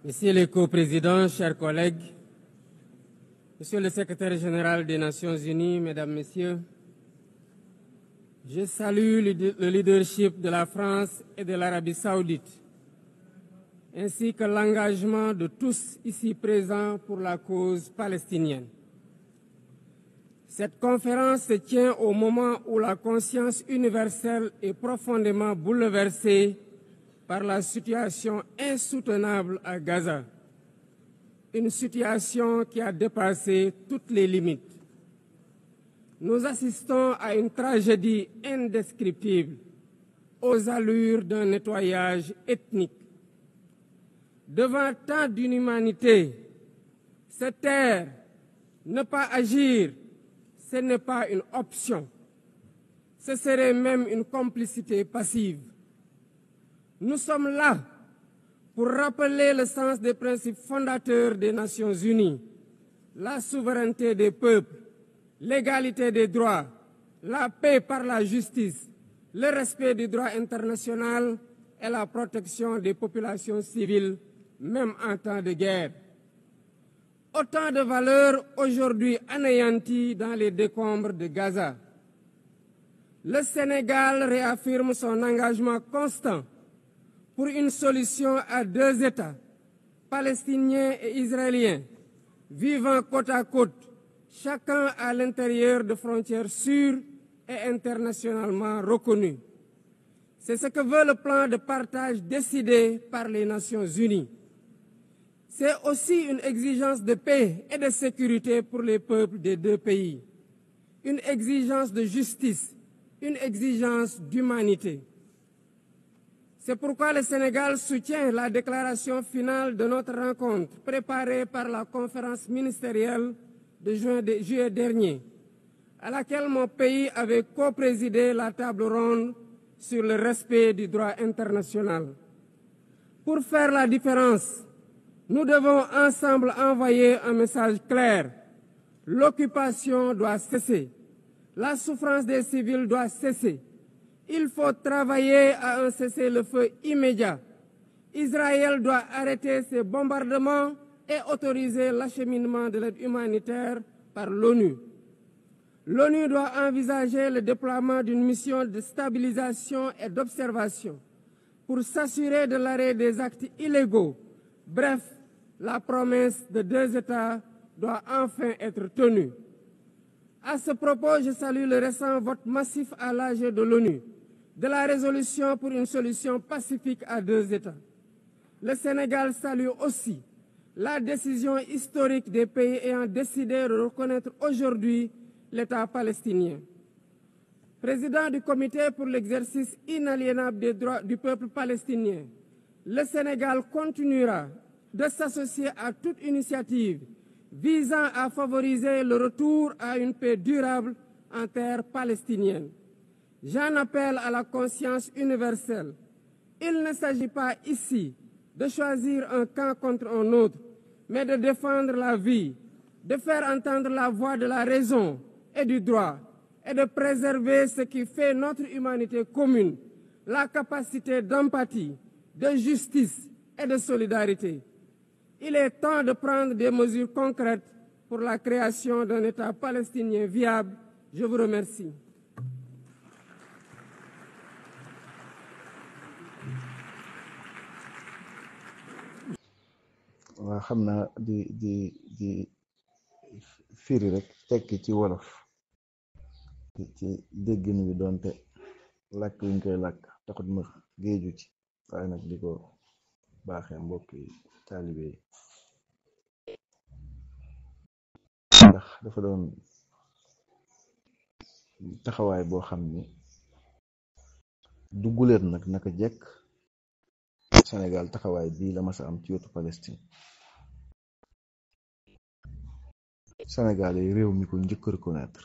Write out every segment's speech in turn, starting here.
Monsieur le coprésident, chers collègues, Monsieur le secrétaire général des Nations Unies, Mesdames, Messieurs, je salue le leadership de la France et de l'Arabie Saoudite, ainsi que l'engagement de tous ici présents pour la cause palestinienne. Cette conférence se tient au moment où la conscience universelle est profondément bouleversée par la situation insoutenable à Gaza, une situation qui a dépassé toutes les limites. Nous assistons à une tragédie indescriptible, aux allures d'un nettoyage ethnique. Devant tant d'inhumanité, se taire, ne pas agir, ce n'est pas une option. Ce serait même une complicité passive. Nous sommes là pour rappeler le sens des principes fondateurs des Nations Unies, la souveraineté des peuples, l'égalité des droits, la paix par la justice, le respect du droit international et la protection des populations civiles, même en temps de guerre. Autant de valeurs aujourd'hui anéanties dans les décombres de Gaza. Le Sénégal réaffirme son engagement constant pour une solution à deux États, palestiniens et israéliens, vivant côte à côte, chacun à l'intérieur de frontières sûres et internationalement reconnues. C'est ce que veut le plan de partage décidé par les Nations Unies. C'est aussi une exigence de paix et de sécurité pour les peuples des deux pays, une exigence de justice, une exigence d'humanité. C'est pourquoi le Sénégal soutient la déclaration finale de notre rencontre préparée par la conférence ministérielle de juillet dernier, à laquelle mon pays avait coprésidé la table ronde sur le respect du droit international. Pour faire la différence, nous devons ensemble envoyer un message clair. L'occupation doit cesser. La souffrance des civils doit cesser. Il faut travailler à un cessez-le-feu immédiat. Israël doit arrêter ses bombardements et autoriser l'acheminement de l'aide humanitaire par l'ONU. L'ONU doit envisager le déploiement d'une mission de stabilisation et d'observation pour s'assurer de l'arrêt des actes illégaux. Bref, la promesse de deux États doit enfin être tenue. À ce propos, je salue le récent vote massif à l'AG de l'ONU de la résolution pour une solution pacifique à deux États. Le Sénégal salue aussi la décision historique des pays ayant décidé de reconnaître aujourd'hui l'État palestinien. Président du Comité pour l'exercice inaliénable des droits du peuple palestinien, le Sénégal continuera de s'associer à toute initiative visant à favoriser le retour à une paix durable en terre palestinienne. J'en appelle à la conscience universelle. Il ne s'agit pas ici de choisir un camp contre un autre, mais de défendre la vie, de faire entendre la voix de la raison et du droit, et de préserver ce qui fait notre humanité commune, la capacité d'empathie, de justice et de solidarité. Il est temps de prendre des mesures concrètes pour la création d'un État palestinien viable. Je vous remercie. waa xam naa di firi rek tekki ci wolof ci déggin wi doonte làkk wiñ koy làkk taxut ma géeju ci waaye nag di ko baaxee mbokki taalibe yi ndax dafa doon taxawaay boo xam ni dugguleet nag naka jekk Sénégal taxawaay bii la masa am ci wetu Palestine. Sénégal yi réew mi ko njëkk a reconnaître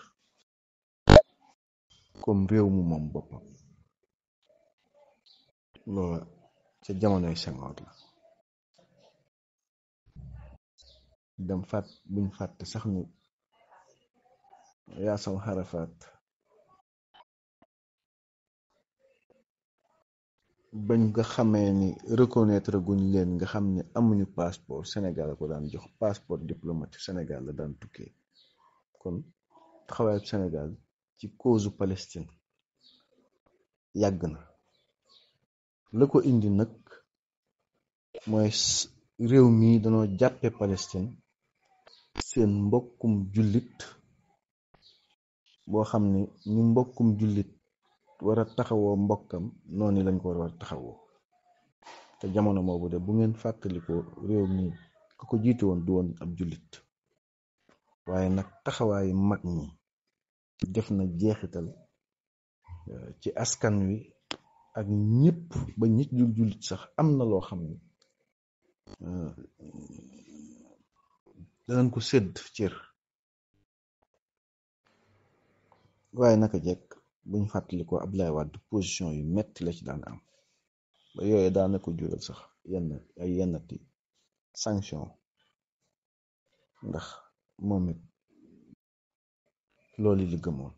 comme réew mu moom boppam loola ca jamonoy Senghor la dem buñ fàtte sax ni Yasser Arafat bañ nga xamee ni reconnaître guñ leen nga xam ne amuñu passeport Sénégal la ko daan jox passeport diplomatique Sénégal la daan tukkee kon taxawaayu Sénégal ci cause Palestine yàgg na la ko indi nag mooy réew mi danoo jàppe Palestine seen mbokkum jullit boo xam ne ñu mbokkum jullit war a taxawoo mbokkam noonu lañ ko war a taxawoo te jamono boobu de bu ngeen fàttalikoo réew mi ku ko jiite woon du woon ab jullit waaye nag taxawaayu mag ñi def na jeexital ci askan wi ak ñëpp ba nit ñu jullit sax am na loo xam ne danañ ko sédd cër waaye naka jekk buñ fàttalikoo Abdoulaye Wade position yu metti la ci daan am ba yooyu daana ko jural sax yennati sanction ndax moom it loolu li gëmoon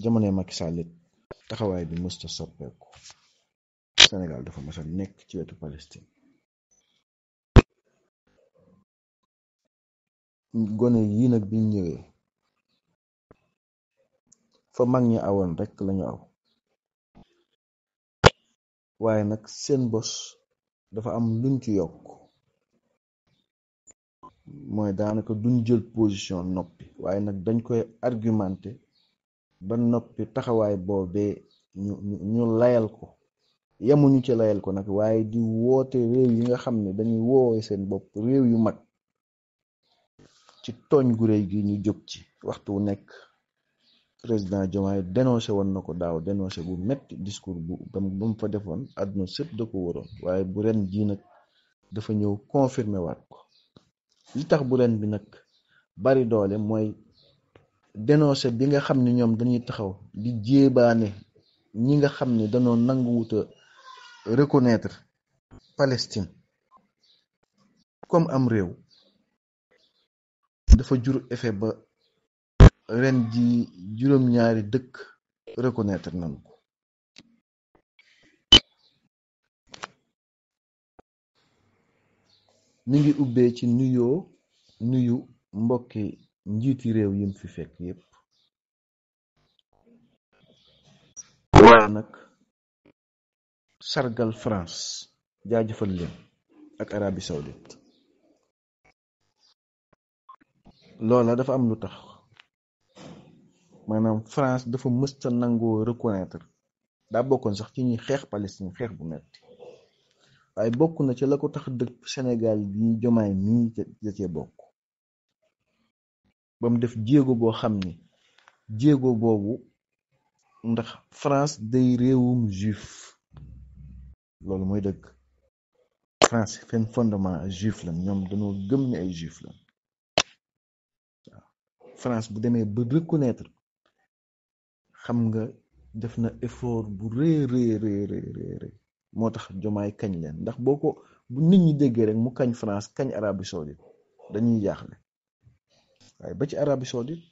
jamonoy Macky Sall taxawaay bi mësta soppeeku Sénégal dafa mës a nekk ci wetu Palestine gone yii nag biñ ñëwee fa mag ñi awoon rekk lañu aw waaye nag seen bos dafa am luñ ci yokk mooy daanaka duñ jël position noppi waaye nag dañ koy argumenté ba noppi taxawaay boobee ñu layal ko yemuñu ci layal ko nag waaye di woote réew yi nga xam ne dañuy woowee seen bopp réew yu mag ci tooñ gu réy gi ñu jóg ci waxtu wu nekk président Diomaye dénoncé woon na ko daaw dénoncé bu metti discours bu ba mu fa defoon àdduna sépp da ko waroon waaye bu ren jii nag dafa ñëw confirmé waat ko li tax bu ren bi nag bari doole mooy dénoncé bi nga xam ne ñoom dañuy taxaw di jéebaane ñi nga xam ne dañoo nanguwuta reconnaître Palestine comme am réew dafa jur effet ba ren ji juróom-ñaari dëkk reconnaître nañ ko mi ngi ubbee ci nuyu mbokki njiiti réew yim fi fekk yépp waaye nag sargal France jaajëfal leen ak Arabie Saoudite loola dafa am lu tax maanaam France dafa mësta nangoo reconnaître daa bokkoon sax ci ñuy xeex Palestine xeex bu metti waaye bokk na ci la ko tax dëkk Sénégal bi Diomaye mii da cee bokk ba mu def jéego boo xam ni jéego boobu ndax France day réewum juif loolu mooy dëgg France seen fondement juif lan ñoom dañoo gëm ne ay juif lan waaw France bu demee ba reconnaître xam nga def na effort bu rëy moo tax Diomaye kañ leen ndax boo ko bu nit ñi déggee rek mu kañ France kañ Arabie Saoudite dañuy jaaxle waaye ba ci Arabie Saoudite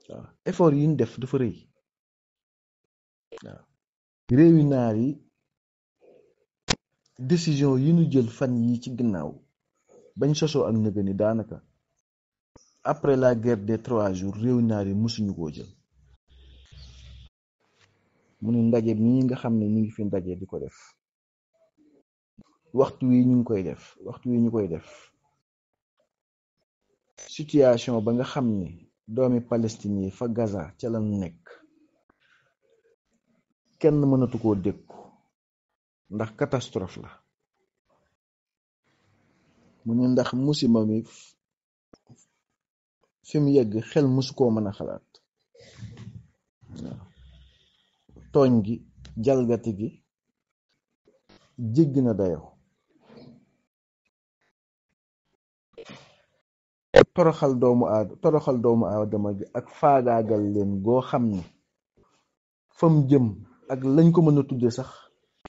waaw effort yi ñu def dafa rëy waaw réewi naar yi décision yi ñu jël fan yi ci ginnaaw bañ sosoo ak nëga ni daanaka après la guerre des 3 jours réewi naar yi mësuñu koo jël mu ne ndaje mii nga xam ne ñu ngi fi ndaje di ko def waxtu wi ñu koy def situation ba nga xam ne doomi Palestine yi fa Gaza ca la nekk kenn mënatu koo dékku ndax catastrophe la mu ne ndax musiba mi fi mu yegg xel mësu koo mën a xalaat waaw tooñ gi jalgati gi jéggi na dayo toroxal doomu aadama gi ak faagaagal leen goo xam ni fam jëm ak lañ ko mën a tudde sax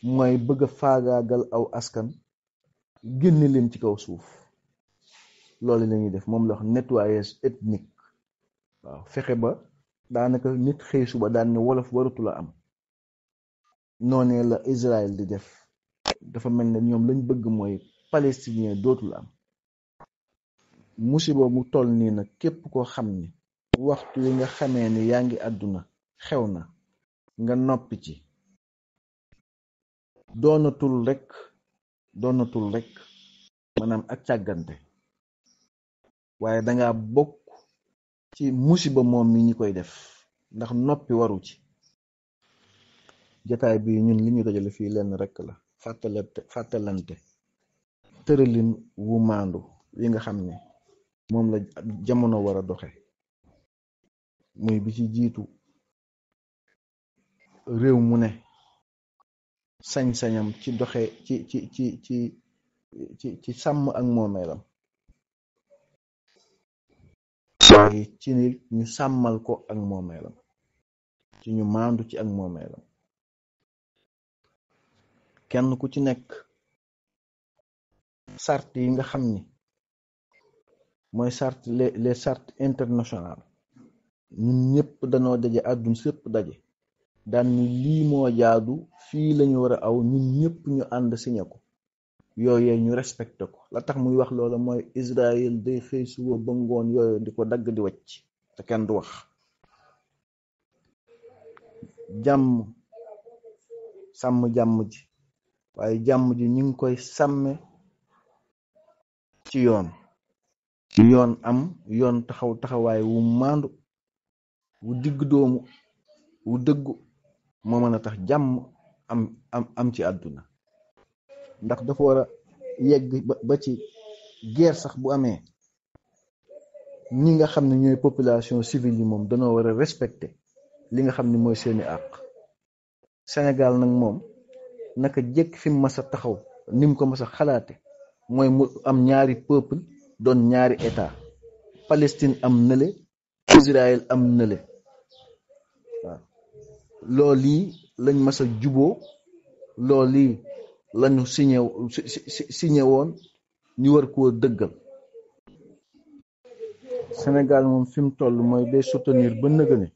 mooy bëgg a faagaagal aw askan génne leen ci kaw suuf loolu la ñuy def moom la wax nettoyage ethnique waaw fexe ba daanaka nit xëy suba daan ne wolof waratu la am noonee la Israël di def dafa mel ne ñoom lañ bëgg mooy palestinien dootul am. musiba mu toll nii nag képp koo xam ni waxtu wi nga xamee ni yaa ngi àdduna xew na nga noppi ci doonatul rek maanaam ak càggante, waaye danga bokk ci musiba moom mi ñi koy def, ndax noppi waru ci. jataay bi ñun li ñu dajale fii lenn rek la, fàttalante tëralin wu maandu yi nga xam ne moom la jamono war a doxe. muy bi ci jiitu, réew mu ne sañ-sañam ci doxe ci sàmm ak moomeelam, waaye ci ni ñu sàmmal ko ak moomeelam, ci ñu maandu ci ak moomeelam. kenn ku ci nekk sart yi nga xam ni mooy sart les sartes internationales, ñun ñëpp dañoo daje, àdduna sépp daje daan ni lii moo jaadu, fii lañu war a aw, ñun ñëpp ñu ànd siñe ko, yooyee ñu respecté ko. la tax muy wax loola mooy Israël day xëy suba ba ngoon yooyu di ko dagg di wacc te kenn du wax. jàmm, sàmm jàmm ji, waaye jàmm ji ñu ngi koy sàmme ci yoon am, yoon taxaw taxawaay wu maandu, wu digg doomu, wu dëggu, moo mën a tax jàmm am ci àdduna. ndax dafa war a yegg ba ci guerre sax bu amee, ñi nga xam ne ñooy population civile yi moom dañoo war a respecter li nga xam ne mooy seeni àq. Sénégal nag moom naka jekk fi mu mas a taxaw, ni mu ko mas a xalaate mooy mu am ñaari peuple doon ñaari état, Palestine am nële, Israël am nële. waaw loolu yi lañ mas a juboo, loolu yi lañu signé woon, ñu war koo dëggal. Sénégal moom fi mu toll mooy day soutenir ba nëgëne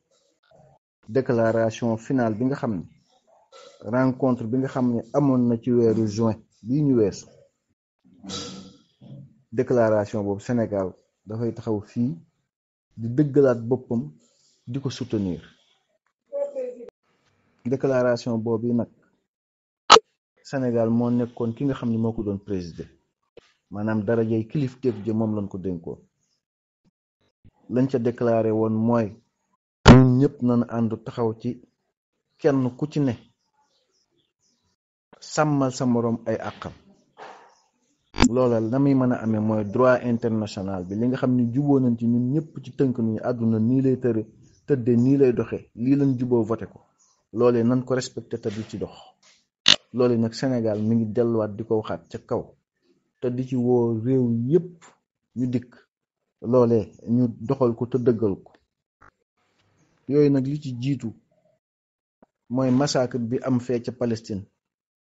déclaration finale bi nga xam ne, rencontre bi nga xam ne amoon na ci weeru juin bii ñu weesu. déclaration boobu Sénégal dafay taxaw fii di dëggalaat boppam, di ko soutenir. déclaration boobu nag Sénégal moo nekkoon ki nga xam ne moo ko doon présider, maanaam darajay kilifteef ji moom lañ ko dénkoon. lañ ca déclaré woon mooy ñun ñëpp nañu ànd taxaw ci kenn ku ci ne sàmmal sa moroom ay àqam. loola la muy mën a amee mooy droit international bi, li nga xam ne juboo nañ ci ñun ñëpp ci tënk nañu àdduna nii lay tëddee nii lay doxe, lii lañ juboo voté ko, loolee nañ ko respecté te di ci dox. loolu nag Sénégal mi ngi delluwaat di ko waxaat ca kaw, te di ci woo réew yépp ñu dikk loolee ñu doxal ko te dëggal ko. yooyu nag li ci jiitu mooy massacre bi am fee ca Palestine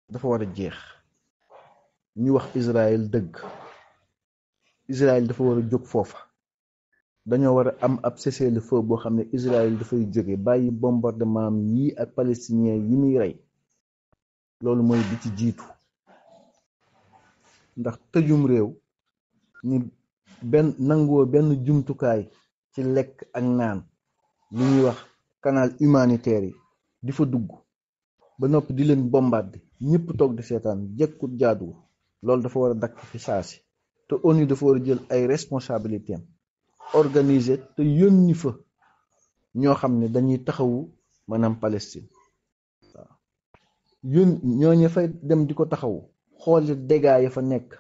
dafa war a jeex. ñu wax Israël dëgg, Israël dafa war a jóg foofa. dañoo war a am ab cessez-le-feu boo xam ne Israël dafay jóge, bàyyi bombardement yi ak palestinien yi muy rey. loolu mooy bi ci jiitu, ndax tëjum réew ñu nangoo benn jumtukaay ci lekk ak naan, li ñuy wax canal humanitaire yi, di fa dugg ba noppi di leen bombardé, ñëpp toog di seetaan, jekkut jaaduwul. loolu dafa war a dakk fi saasi, te ONU dafa war a jël ay responsabilité am, organiser te yónni fa ñoo xam ne dañuy taxawu maanaam Palestine. waaw ñooñu fay dem di ko taxawu, xool dégâts ya fa nekk,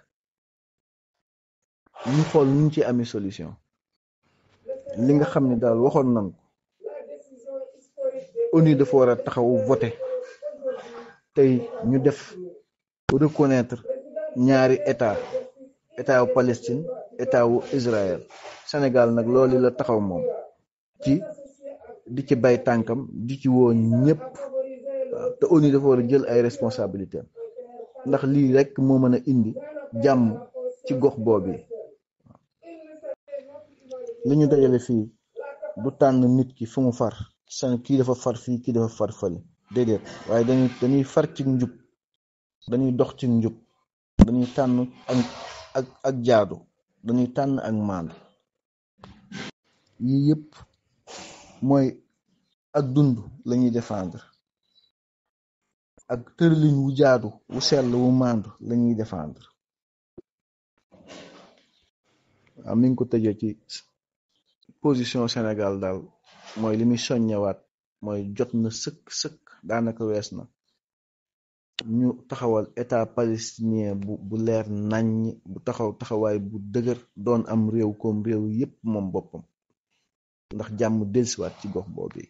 ñu xool ñu ci amee solution. li nga xam ne daal waxoon nañ ko, ONU dafa war a taxawu voté tey ñu def reconnaître ñaari état wu Palestine, état wu Israël. Sénégal nag loolu la taxaw moom ci di ci bay tànkam, di ci woo ñëpp. waaw te ONU dafa war a jël ay responsabilité am, ndax lii rek moo mën a indi jàmm ci gox boobu. li ñu dajale fii du tànn nit ki fu mu far, kii dafa far fii, kii dafa far fële. déedéet waaye dañuy far ci njub, dañuy dox ci njub, dañuy tànn ak jaadu, dañuy tànn ak maandu. yii yëpp mooy ak dund lañuy défendre, ak tëralin wu jaadu wu sell wu maandu lañuy défendre. waaw mi ngi ko tëjee ci position Sénégal daal mooy li muy soññewaat mooy jot na sëkk daanaka wees na ñu taxawal état palestinien bu leer naññ, bu taxawaay bu dëgër, doon am réew comme réew yépp moom boppam, ndax jàmm dellusiwaat ci gox boobu.